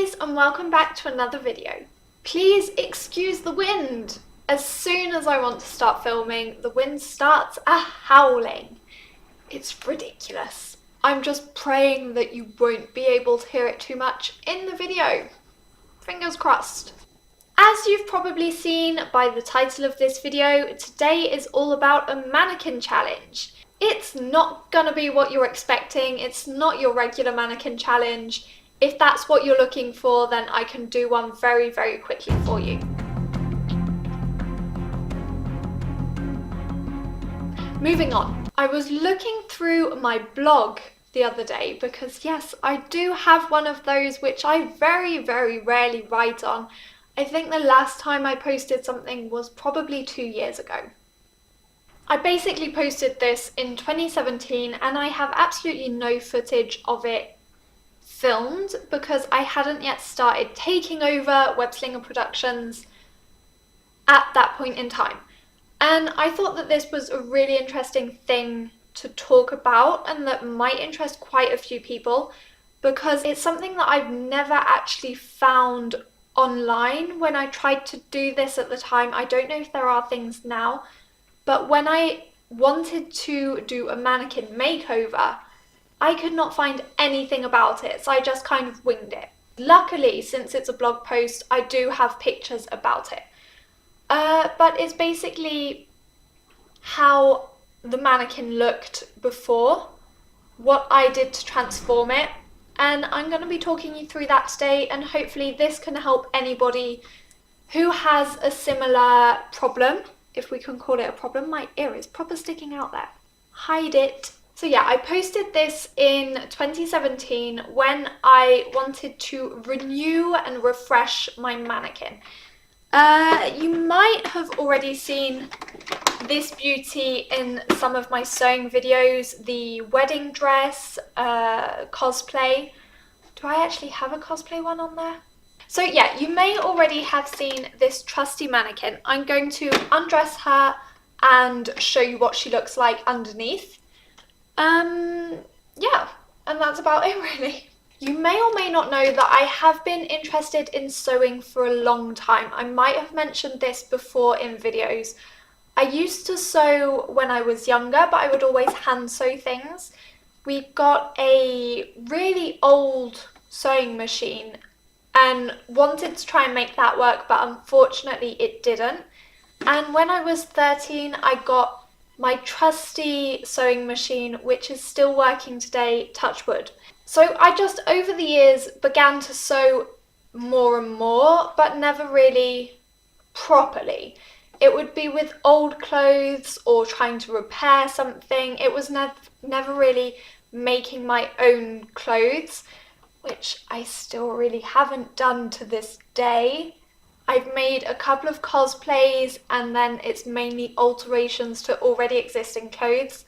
guys, and welcome back to another video. Please excuse the wind. As soon as I want to start filming, the wind starts howling. It's ridiculous. I'm just praying that you won't be able to hear it too much in the video. Fingers crossed. As you've probably seen by the title of this video, today is all about a mannequin challenge. It's not gonna be what you're expecting. It's not your regular mannequin challenge. If that's what you're looking for, then I can do one very, very quickly for you. Moving on. I was looking through my blog the other day because yes, I do have one of those which I very, very rarely write on. I think the last time I posted something was probably 2 years ago. I basically posted this in 2017 and I have absolutely no footage of it filmed because I hadn't yet started taking over Webslinger Productions at that point in time. And I thought that this was a really interesting thing to talk about and that might interest quite a few people because it's something that I've never actually found online when I tried to do this at the time. I don't know if there are things now, but when I wanted to do a mannequin makeover, I could not find anything about it, so I just kind of winged it. Luckily, since it's a blog post, I do have pictures about it. But it's basically how the mannequin looked before, what I did to transform it, and I'm going to be talking you through that today, and hopefully this can help anybody who has a similar problem, if we can call it a problem. My ear is proper sticking out there. Hide it. So yeah, I posted this in 2017 when I wanted to renew and refresh my mannequin. You might have already seen this beauty in some of my sewing videos, the wedding dress cosplay. Do I actually have a cosplay one on there? So yeah, you may already have seen this trusty mannequin. I'm going to undress her and show you what she looks like underneath. Yeah, and that's about it really. You may or may not know that I have been interested in sewing for a long time. I might have mentioned this before in videos. I used to sew when I was younger, but I would always hand sew things. We got a really old sewing machine and wanted to try and make that work, but unfortunately it didn't. And when I was 13, I got my trusty sewing machine, which is still working today, touch wood. So I just over the years began to sew more and more, but never really properly. It would be with old clothes or trying to repair something. It was never really making my own clothes, which I still really haven't done to this day. I've made a couple of cosplays and then it's mainly alterations to already existing clothes.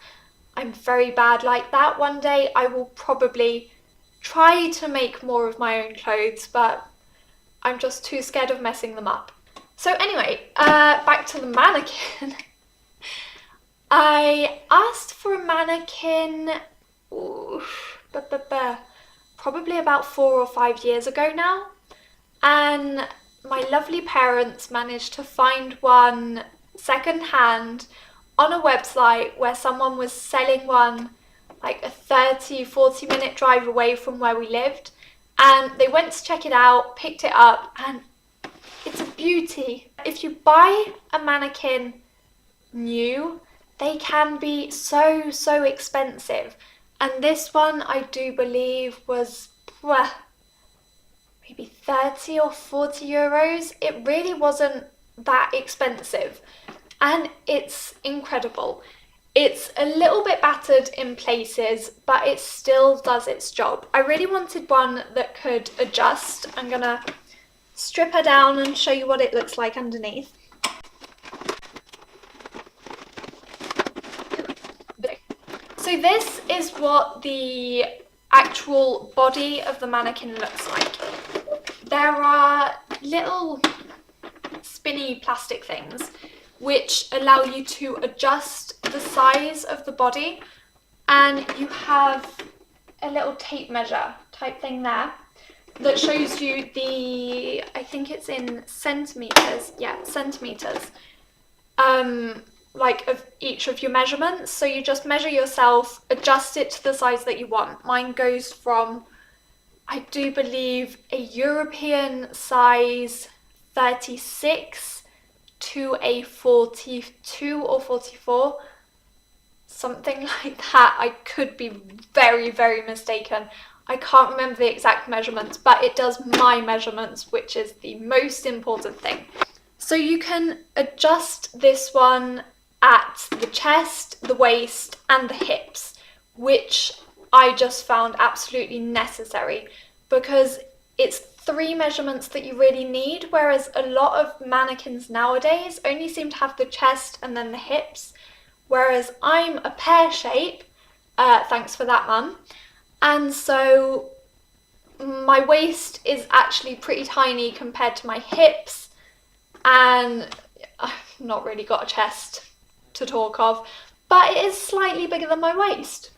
I'm very bad like that. One day I will probably try to make more of my own clothes, but I'm just too scared of messing them up. So anyway, back to the mannequin. I asked for a mannequin probably about 4 or 5 years ago now, and my lovely parents managed to find one second-hand on a website where someone was selling one like a 30-40 minute drive away from where we lived, and they went to check it out, picked it up, and it's a beauty. If you buy a mannequin new, they can be so expensive, and this one I do believe was maybe 30 or 40 euros. It really wasn't that expensive and it's incredible. It's a little bit battered in places, but it still does its job. I really wanted one that could adjust. I'm gonna strip her down and show you what it looks like underneath. So this is what the actual body of the mannequin looks like. There are little spinny plastic things which allow you to adjust the size of the body, and you have a little tape measure type thing there. that shows you the, I think it's in centimeters, yeah, centimeters, like of each of your measurements. So you just measure yourself, adjust it to the size that you want. Mine goes from, I do believe, a European size 36 to a 42 or 44, something like that. I could be very, very mistaken. I can't remember the exact measurements, but it does my measurements, which is the most important thing. So you can adjust this one at the chest, the waist, and the hips, which I just found absolutely necessary because it's 3 measurements that you really need, whereas a lot of mannequins nowadays only seem to have the chest and then the hips, whereas I'm a pear shape, thanks for that, Mum, and so my waist is actually pretty tiny compared to my hips, and I've not really got a chest to talk of, but it is slightly bigger than my waist.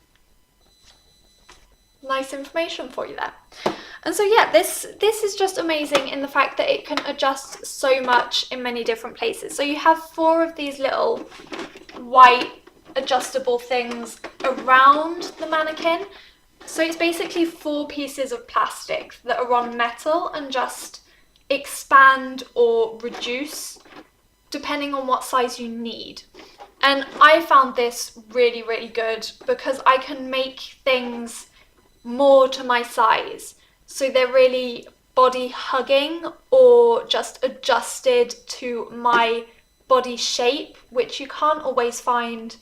Nice information for you there. And so yeah, this is just amazing in the fact that it can adjust so much in many different places. So you have 4 of these little white adjustable things around the mannequin. So it's basically 4 pieces of plastic that are on metal and just expand or reduce depending on what size you need. And I found this really, really good because I can make things more to my size. So they're really body hugging or just adjusted to my body shape, which you can't always find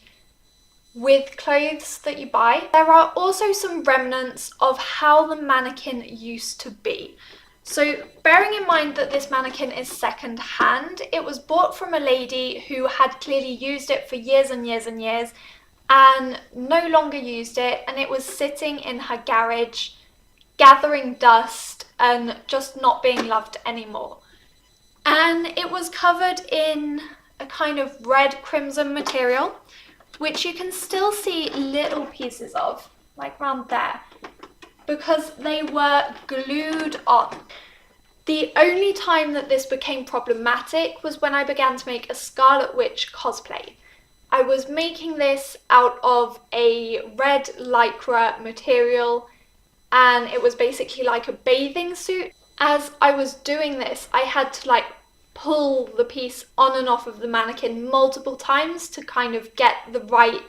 with clothes that you buy. There are also some remnants of how the mannequin used to be. So bearing in mind that this mannequin is second hand, it was bought from a lady who had clearly used it for years and years and years and no longer used it, and it was sitting in her garage gathering dust and just not being loved anymore. And it was covered in a kind of red crimson material, which you can still see little pieces of, like around there, because they were glued on. The only time that this became problematic was when I began to make a Scarlet Witch cosplay. I was making this out of a red lycra material, and it was basically like a bathing suit. As I was doing this, I had to pull the piece on and off of the mannequin multiple times to kind of get the right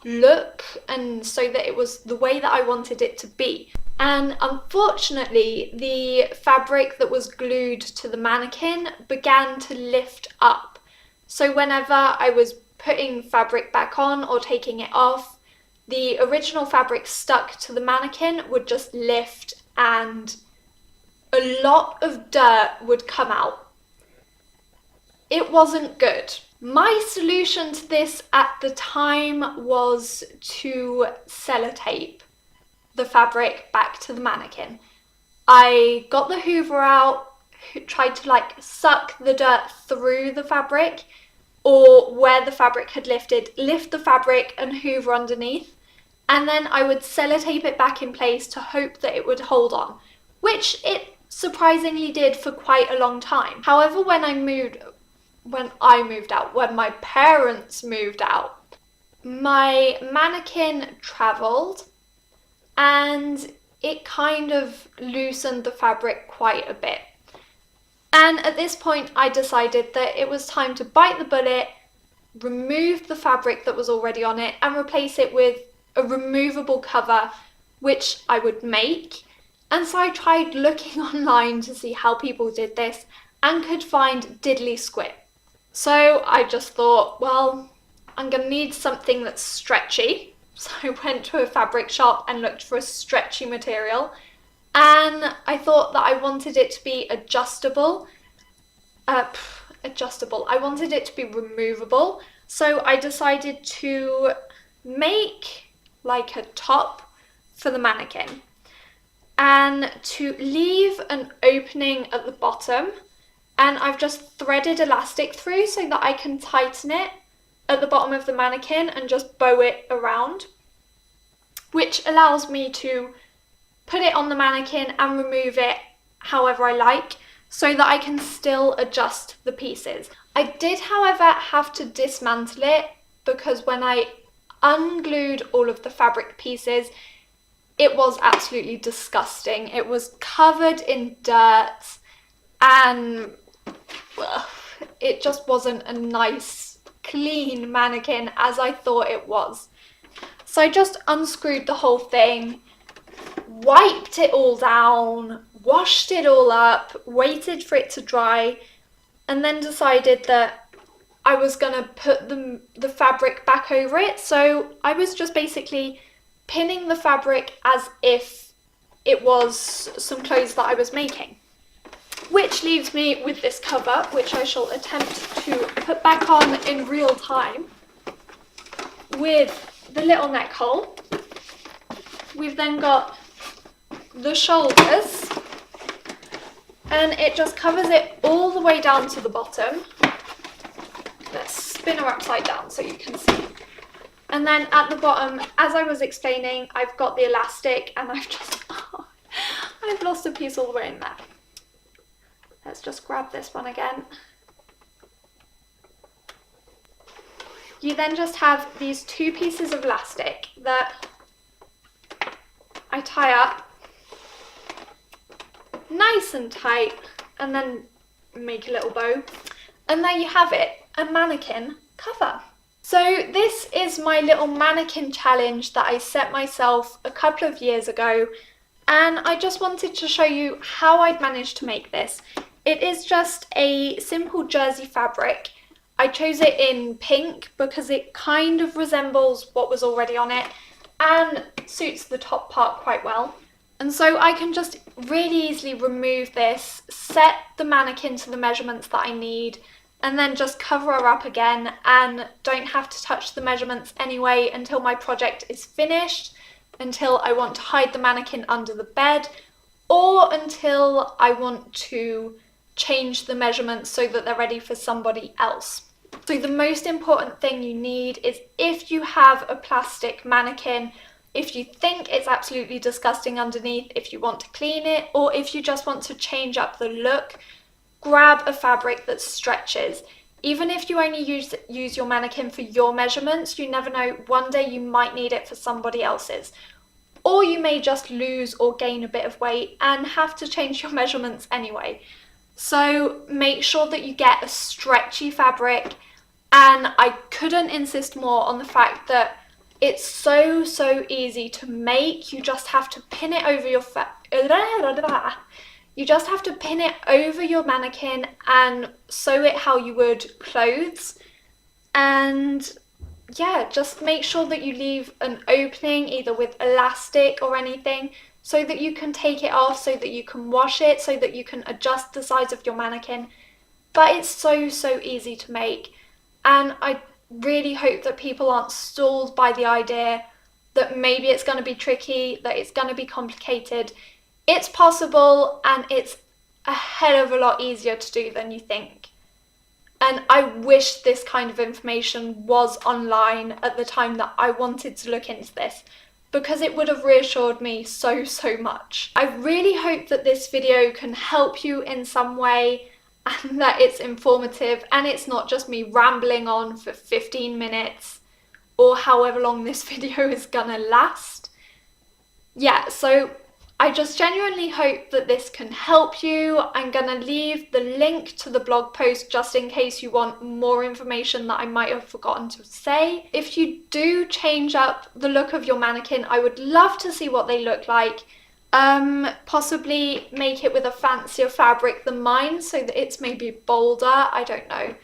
look and so that it was the way that I wanted it to be. And unfortunately, the fabric that was glued to the mannequin began to lift up. So whenever I was putting fabric back on or taking it off, the original fabric stuck to the mannequin would just lift and a lot of dirt would come out. It wasn't good. My solution to this at the time was to sellotape the fabric back to the mannequin. I got the Hoover out, tried to suck the dirt through the fabric, or where the fabric had lifted, lift the fabric and hoover underneath, and then I would sellotape it back in place to hope that it would hold on, which it surprisingly did for quite a long time. However, when my parents moved out, my mannequin travelled and it kind of loosened the fabric quite a bit. And at this point, I decided that it was time to bite the bullet, remove the fabric that was already on it, and replace it with a removable cover, which I would make. And so I tried looking online to see how people did this and could find diddly squat. So I just thought, well, I'm going to need something that's stretchy. So I went to a fabric shop and looked for a stretchy material. And I thought that I wanted it to be adjustable. I wanted it to be removable. So I decided to make like a top for the mannequin and to leave an opening at the bottom. And I've just threaded elastic through so that I can tighten it at the bottom of the mannequin and just bow it around, which allows me to put it on the mannequin and remove it however I like, so that I can still adjust the pieces. I did, however, have to dismantle it because when I unglued all of the fabric pieces, it was absolutely disgusting. It was covered in dirt and it just wasn't a nice, clean mannequin as I thought it was. So I just unscrewed the whole thing, wiped it all down, washed it all up, waited for it to dry, and then decided that I was gonna put the fabric back over it. So I was just basically pinning the fabric as if it was some clothes that I was making. Which leaves me with this cover, which I shall attempt to put back on in real time, with the little neck hole. We've then got the shoulders, and it just covers it all the way down to the bottom. Let's spin her upside down so you can see. And then at the bottom, as I was explaining, I've got the elastic, and I've lost a piece all the way in there. Let's just grab this one again. You then just have these two pieces of elastic that I tie up nice and tight and then make a little bow. And there you have it, a mannequin cover. So this is my little mannequin challenge that I set myself a couple of years ago, and I just wanted to show you how I'd managed to make this. It is just a simple jersey fabric. I chose it in pink because it kind of resembles what was already on it and suits the top part quite well. And so I can just really easily remove this, set the mannequin to the measurements that I need, and then just cover her up again and don't have to touch the measurements anyway until my project is finished, until I want to hide the mannequin under the bed, or until I want to change the measurements so that they're ready for somebody else. So the most important thing you need is, if you have a plastic mannequin, if you think it's absolutely disgusting underneath, if you want to clean it, or if you just want to change up the look, grab a fabric that stretches. Even if you only use your mannequin for your measurements, you never know, one day you might need it for somebody else's. Or you may just lose or gain a bit of weight and have to change your measurements anyway. So make sure that you get a stretchy fabric, and I couldn't insist more on the fact that it's so easy to make. You just have to pin it over your mannequin and sew it how you would clothes. And yeah, just make sure that you leave an opening either with elastic or anything, so that you can take it off, so that you can wash it, so that you can adjust the size of your mannequin. But it's so easy to make, and I really hope that people aren't stalled by the idea that maybe it's going to be tricky, that it's going to be complicated. It's possible, and it's a hell of a lot easier to do than you think. And I wish this kind of information was online at the time that I wanted to look into this, because it would have reassured me so much. I really hope that this video can help you in some way, and that it's informative and it's not just me rambling on for 15 minutes or however long this video is gonna last. Yeah, so I just genuinely hope that this can help you. I'm gonna leave the link to the blog post just in case you want more information that I might have forgotten to say. If you do change up the look of your mannequin, I would love to see what they look like. Possibly make it with a fancier fabric than mine so that it's maybe bolder, I don't know.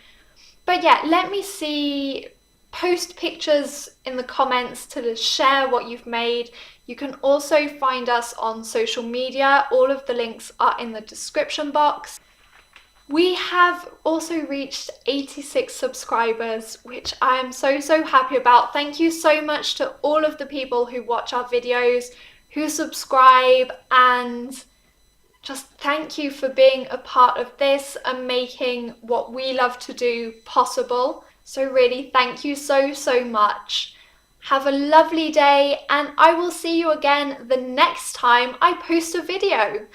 But yeah, let me see. Post pictures in the comments to share what you've made. You can also find us on social media. All of the links are in the description box. We have also reached 86 subscribers, which I am so happy about. Thank you so much to all of the people who watch our videos, who subscribe, and just thank you for being a part of this and making what we love to do possible. So really, thank you so much. Have a lovely day, and I will see you again the next time I post a video.